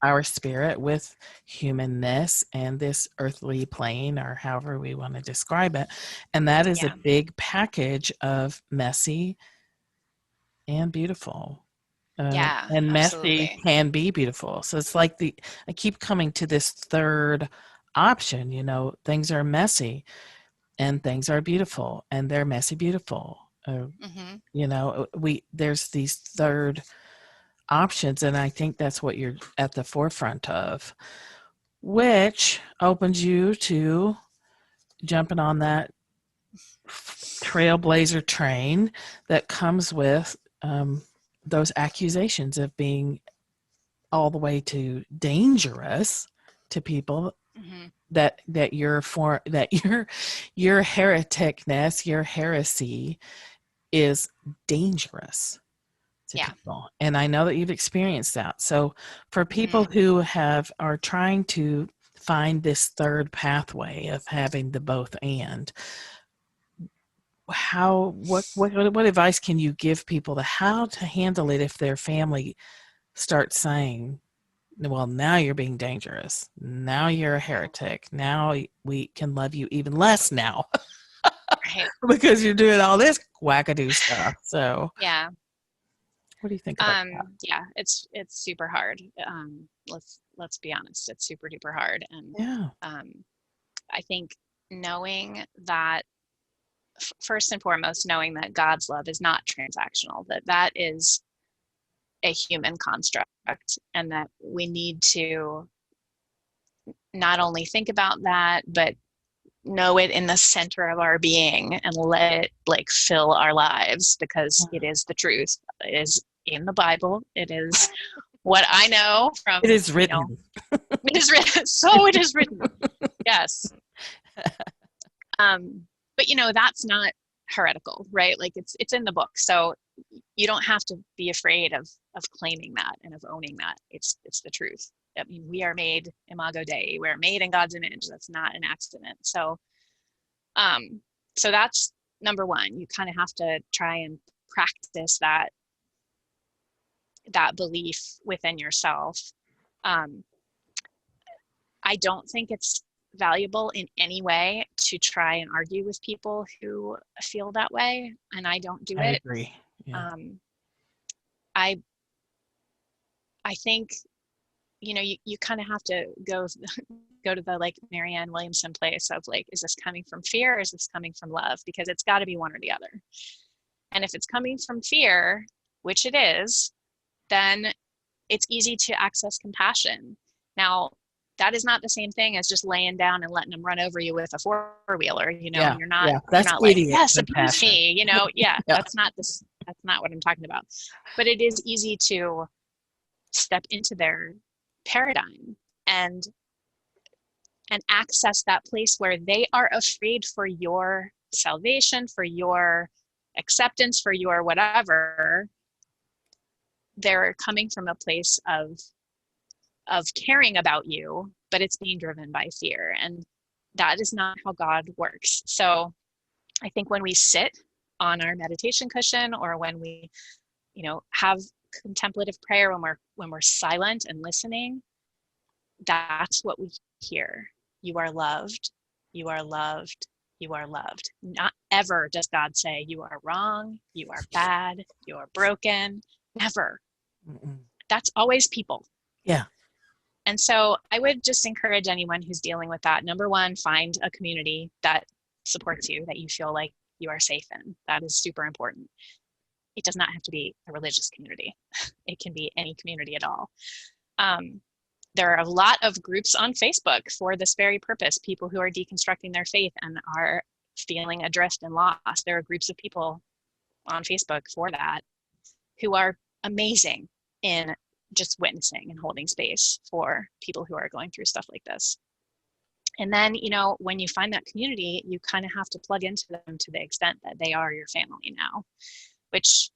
our spirit with humanness and this earthly plane, or however we want to describe it. And that is a big package of messy and beautiful. And
absolutely.
messy can be beautiful. So it's like I keep coming to this third option. You know, things are messy and things are beautiful, and they're messy beautiful.
Mm-hmm.
You know, there's these third options, and I think that's what you're at the forefront of, which opens you to jumping on that trailblazer train that comes with those accusations of being all the way to dangerous to people,
Mm-hmm.
that your hereticness, your heresy is dangerous to
Yeah.
people. And I know that you've experienced that. So for people
Mm-hmm.
who are trying to find this third pathway of having the both and, what advice can you give people to how to handle it if their family starts saying, well, now you're being dangerous, now you're a heretic, now we can love you even less now
Right.
because you're doing all this wackadoo stuff. So
Yeah.
what do you think about that?
Yeah, it's super hard. Let's be honest, it's super duper hard. And
Yeah,
um, I think knowing that, first and foremost, knowing that God's love is not transactional, that is a human construct, and that we need to not only think about that, but know it in the center of our being and let it like fill our lives, because it is the truth. It is in the Bible. It is what I know from,
it is
you know,
written.
it is written. So it is written. Yes. But you know, that's not heretical, right? Like it's in the book. So you don't have to be afraid of claiming that and of owning that. It's the truth. I mean, we are made imago Dei. We're made in God's image. That's not an accident. Um, so that's number one. You kind of have to try and practice that belief within yourself. Um, I don't think it's valuable in any way to try and argue with people who feel that way, and I don't do
I
it.
agree. Yeah.
Um, I I think, you know, you kind of have to go to the like Marianne Williamson place of like, is this coming from fear or is this coming from love? Because it's got to be one or the other. And if it's coming from fear, which it is, then it's easy to access compassion. Now, that is not the same thing as just laying down and letting them run over you with a four-wheeler, you know,
Yeah.
and
Yeah.
you're
That's
not like,
idiot
yes, abuse
compassion.
me, you know. Yeah,
Yeah.
that's not what I'm talking about. But it is easy to step into their paradigm and access that place where they are afraid for your salvation, for your acceptance, for your whatever. They're coming from a place of caring about you, but it's being driven by fear, and that is not how God works. So I think when we sit on our meditation cushion, or when we, you know, have contemplative prayer, when we're silent and listening, that's what we hear. You are loved. You are loved. You are loved. Not ever does God say you are wrong, you are bad, you are broken. Never.
Mm-mm.
That's always people.
Yeah.
And so I would just encourage anyone who's dealing with that. Number one, find a community that supports you, that you feel like you are safe in. That is super important. It does not have to be a religious community. It can be any community at all. Um, there are a lot of groups on Facebook for this very purpose, people who are deconstructing their faith and are feeling adrift and lost. There are groups of people on Facebook for that who are amazing in just witnessing and holding space for people who are going through stuff like this. And then, you know, when you find that community, you kind of have to plug into them to the extent that they are your family now, which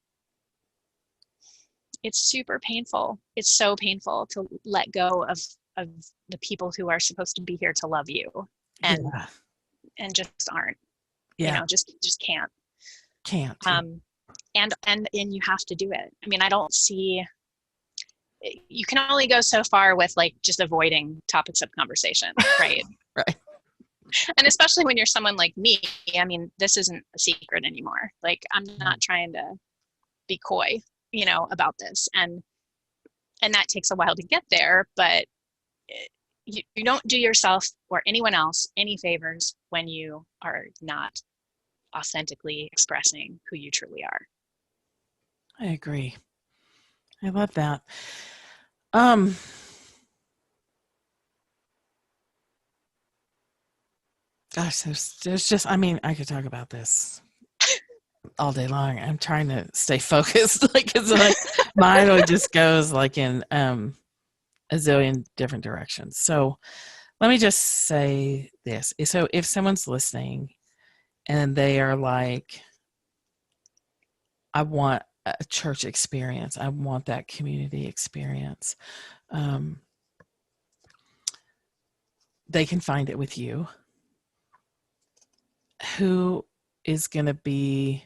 it's super painful. It's so painful to let go of the people who are supposed to be here to love you and
Yeah.
just aren't, you
Yeah.
know, just can't.
Can't.
And you have to do it. I mean, I don't see, you can only go so far with like just avoiding topics of conversation, right?
Right.
And especially when you're someone like me, I mean, this isn't a secret anymore. Like, I'm not trying to be coy, you know, about this. And that takes a while to get there, but
you don't do yourself or anyone else any favors when you are not authentically expressing who you truly are.
I agree. I love that. Gosh, there's just, I mean, I could talk about this all day long. I'm trying to stay focused, like it's like mine just goes like in a zillion different directions. So let me just say this. So if someone's listening and they are like, I want a church experience, I want that community experience, they can find it with you. Who is going to be,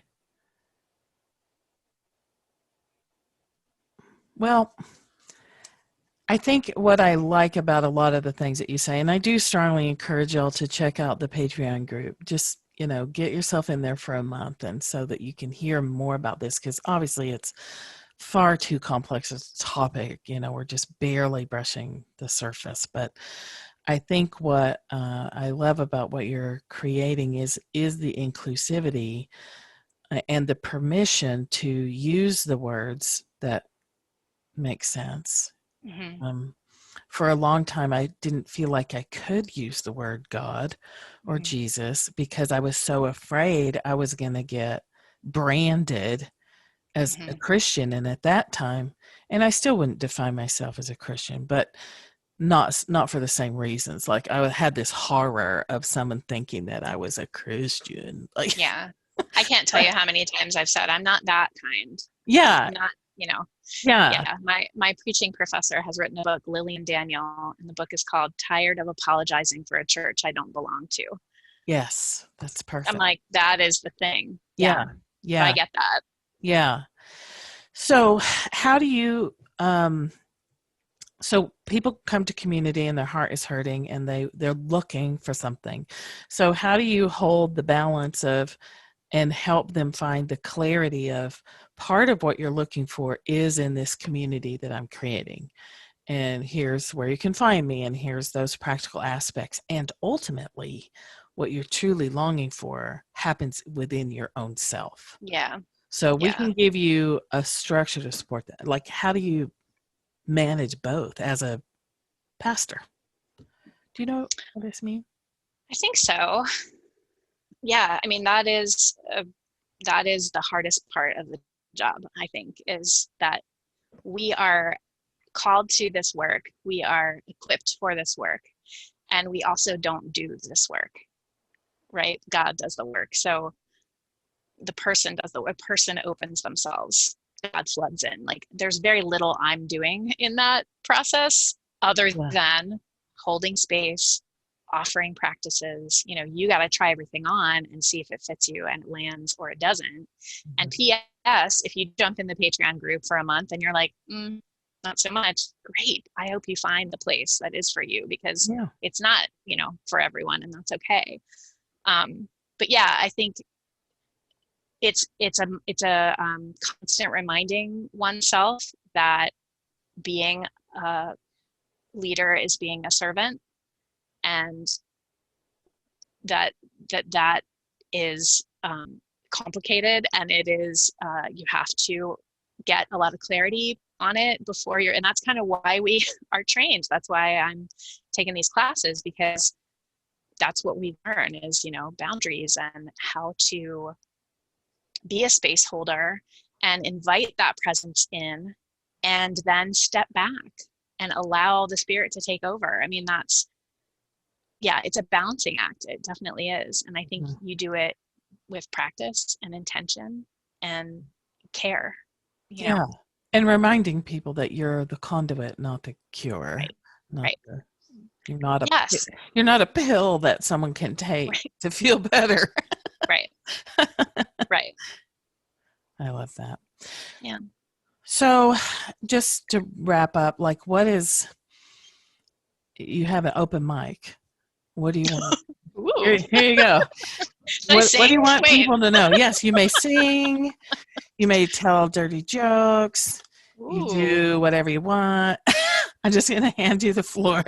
well, I think what I like about a lot of the things that you say, and I do strongly encourage y'all to check out the Patreon group. Just, get yourself in there for a month, and so that you can hear more about this, because obviously it's far too complex a topic. We're just barely brushing the surface. But I think what I love about what you're creating is the inclusivity and the permission to use the words that make sense.
Mm-hmm.
For a long time, I didn't feel like I could use the word God or
Mm-hmm.
Jesus, because I was so afraid I was going to get branded as a Christian. And at that time, and I still wouldn't define myself as a Christian, but not for the same reasons. Like I had this horror of someone thinking that I was a Christian. Like,
Yeah. I can't tell you how many times I've said, I'm not that kind.
yeah.
I'm not,
Yeah.
Yeah. My preaching professor has written a book, Lillian Daniel, and the book is called Tired of Apologizing for a Church I Don't Belong to.
Yes. That's perfect.
I'm like, that is the thing.
Yeah.
So I get that.
Yeah. So how do you, so people come to community and their heart is hurting and they're looking for something. So how do you hold the balance of and help them find the clarity of part of what you're looking for is in this community that I'm creating? And here's where you can find me, and here's those practical aspects. And ultimately, what you're truly longing for happens within your own self.
Yeah.
So we can give you a structure to support that. Like, how do you manage both as a pastor? Do you know what this means?
I think so. Yeah. I mean, that is the hardest part of the job, I think, is that we are called to this work. We are equipped for this work. And we also don't do this work, right? God does the work. So the person does a person opens themselves, God floods in. Like there's very little I'm doing in that process other than holding space, offering practices. You got to try everything on and see if it fits you and it lands or it doesn't. And P.S. if you jump in the Patreon group for a month and you're like, not so much, great. I hope you find the place that is for you, because it's not, for everyone, and that's okay. But yeah, I think it's a constant reminding oneself that being a leader is being a servant, and that is complicated, and it is you have to get a lot of clarity on it before and that's kind of why we are trained. That's why I'm taking these classes, because that's what we learn is, boundaries and how to be a space holder and invite that presence in, and then step back and allow the Spirit to take over. I mean, it's a balancing act. It definitely is. And I think you do it with practice and intention and care.
Yeah. And reminding people that you're the conduit, not the cure.
Right.
You're not a pill that someone can take to feel better.
Right. Right.
I love that.
Yeah.
So just to wrap up, like you have an open mic. What do you want? Here you go. What do you want people to know? Yes, you may sing. You may tell dirty jokes. You do whatever you want. I'm just going to hand you the floor.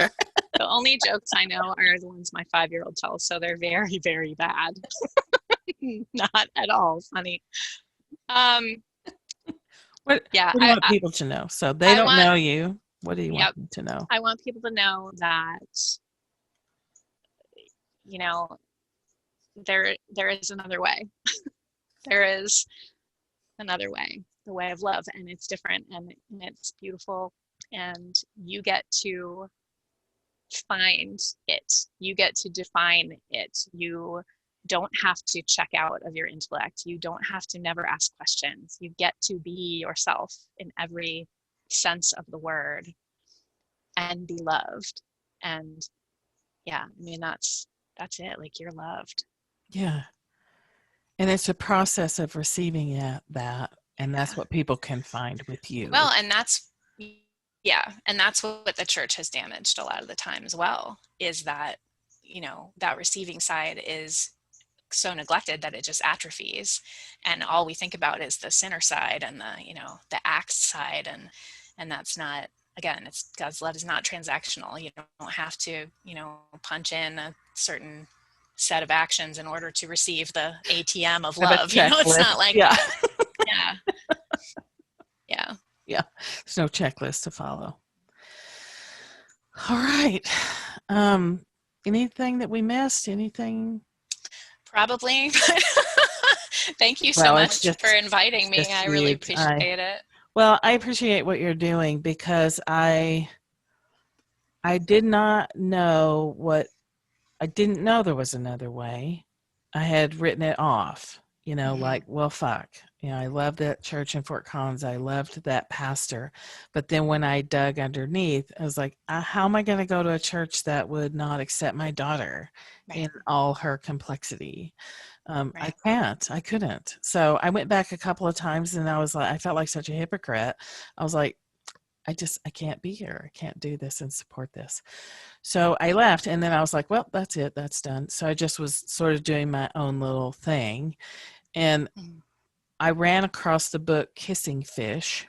The only jokes I know are the ones my 5-year-old tells, so they're very, very bad. Not at all funny. Um,
What
yeah,
do you want people to know? So they
I
don't
want,
know you. What do you want
yep,
them to know?
I want people to know that, you know, there is another way. There is another way, the way of love, and it's different, and it's beautiful, and you get to find it. You get to define it. You don't have to check out of your intellect. You don't have to never ask questions. You get to be yourself in every sense of the word and be loved. And yeah, I mean, that's it. Like, you're loved.
Yeah. And it's a process of receiving that, and that's
Yeah.
what people can find with you.
Well, and that's, yeah, and that's what the church has damaged a lot of the time as well, is that, that receiving side is so neglected that it just atrophies, and all we think about is the sinner side and the acts side, and that's not, again, it's God's love is not transactional. You don't have to punch in a certain set of actions in order to receive the ATM of love. It's not like that. Yeah. Yeah.
Yeah. There's no checklist to follow. All right. Anything that we missed? Anything?
Probably. Thank you so much for inviting me. I really appreciate it.
Well, I appreciate what you're doing, because I did not know I didn't know there was another way. I had written it off, like, well, fuck. I loved that church in Fort Collins. I loved that pastor. But then when I dug underneath, I was like, how am I going to go to a church that would not accept my daughter in all her complexity? I couldn't. So I went back a couple of times, and I felt like such a hypocrite. I was like, I can't be here. I can't do this and support this. So I left, and then I was like, well, that's it. That's done. So I just was sort of doing my own little thing. And I ran across the book Kissing Fish.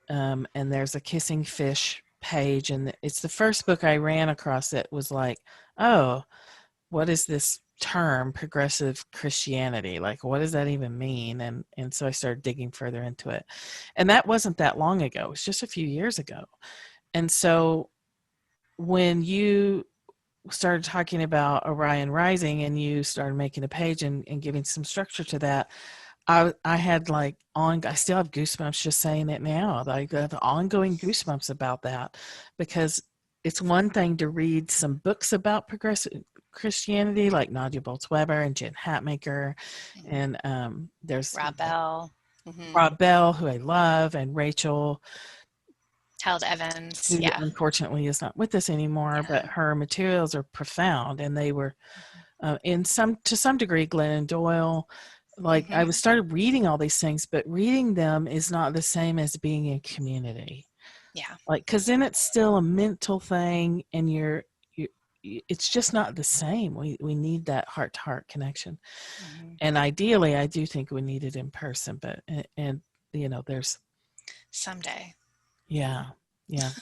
And there's a Kissing Fish page, and it's the first book I ran across that was like, oh, what is this term, progressive Christianity? Like, what does that even mean? And so I started digging further into it. And that wasn't that long ago. It was just a few years ago. And so when you started talking about Orion Rising, and you started making a page and giving some structure to that, I had I still have goosebumps just saying it now. Like, I have ongoing goosebumps about that, because it's one thing to read some books about progressive Christianity, like Nadia Bolz-Weber and Jen Hatmaker, and there's
Rob Bell,
Rob Bell, who I love, and Rachel
Held Evans,
who unfortunately is not with us anymore, but her materials are profound, and they were to some degree Glennon Doyle. Like, I started reading all these things, but reading them is not the same as being in community.
Yeah.
Like, because then it's still a mental thing, and it's just not the same. We need that heart-to-heart connection. And ideally, I do think we need it in person, but, and there's
someday.
Yeah.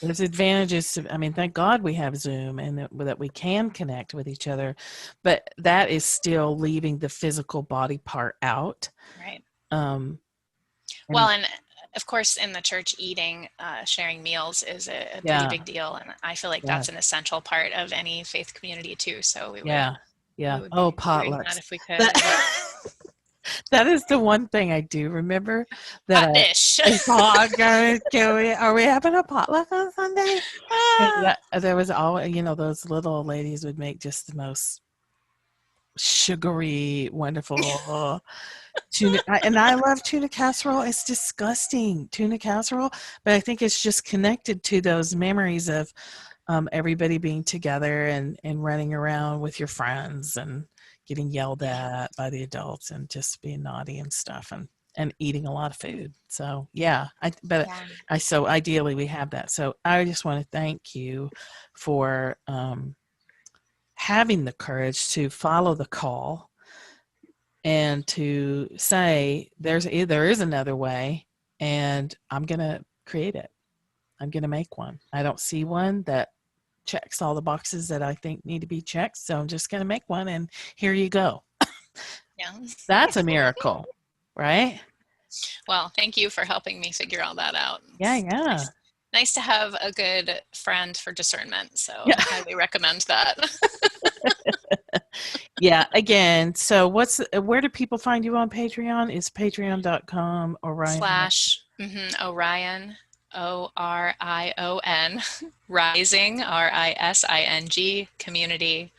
There's advantages thank God we have Zoom, and that we can connect with each other, but that is still leaving the physical body part out.
Right.
Well,
and of course, in the church, sharing meals is a pretty big deal, and I feel like that's an essential part of any faith community too. So we would
potlucks
if we could.
That is the one thing I do remember. That
hot dish.
Are we having a potluck on Sunday? There was always, those little ladies would make just the most sugary, wonderful tuna. And I love tuna casserole. It's disgusting, tuna casserole, but I think it's just connected to those memories of everybody being together and running around with your friends and getting yelled at by the adults and just being naughty and stuff, and eating a lot of food. So so ideally we have that. So I just want to thank you for having the courage to follow the call and to say there is another way, and I'm going to create it. I'm going to make one. I don't see one that checks all the boxes that I think need to be checked. So I'm just going to make one, and here you go.
Yeah.
That's a miracle, right?
Well, thank you for helping me figure all that out.
Yeah,
It's
yeah.
nice to have a good friend for discernment. So
Yeah.
I highly recommend that.
Yeah, again, so where do people find you on Patreon? It's patreon.com Orion.
Orion, ORION, Rising, RISING, Community.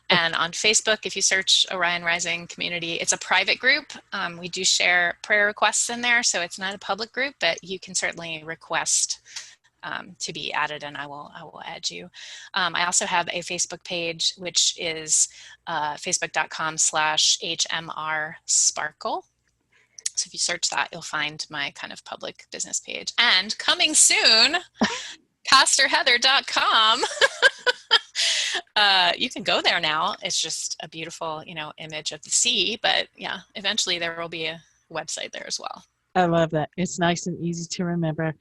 And on Facebook, if you search Orion Rising Community, it's a private group. We do share prayer requests in there, so it's not a public group, but you can certainly request to be added, and I will add you. I also have a Facebook page, which is facebook.com/HMR Sparkle. So if you search that, you'll find my kind of public business page. And coming soon, pastorheather.com. You can go there now. It's just a beautiful, image of the sea. But yeah, eventually there will be a website there as well.
I love that. It's nice and easy to remember.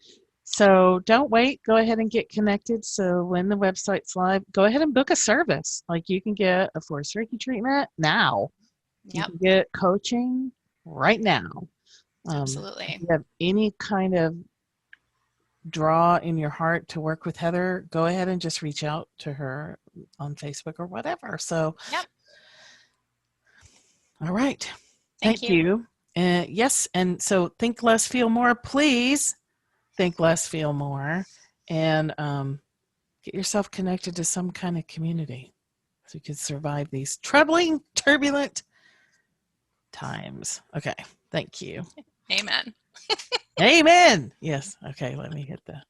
So don't wait. Go ahead and get connected. So when the website's live, go ahead and book a service. Like you can get a Force Reiki treatment now. You
Yep.
can get coaching right now.
Absolutely.
If you have any kind of draw in your heart to work with Heather, go ahead and just reach out to her on Facebook or whatever. So,
yep.
All right.
Thank you.
Yes. And so think less, feel more. Please think less, feel more. And get yourself connected to some kind of community so you can survive these troubling, turbulent times. Okay. Thank you.
Amen.
Amen. Yes. Okay. Let me hit the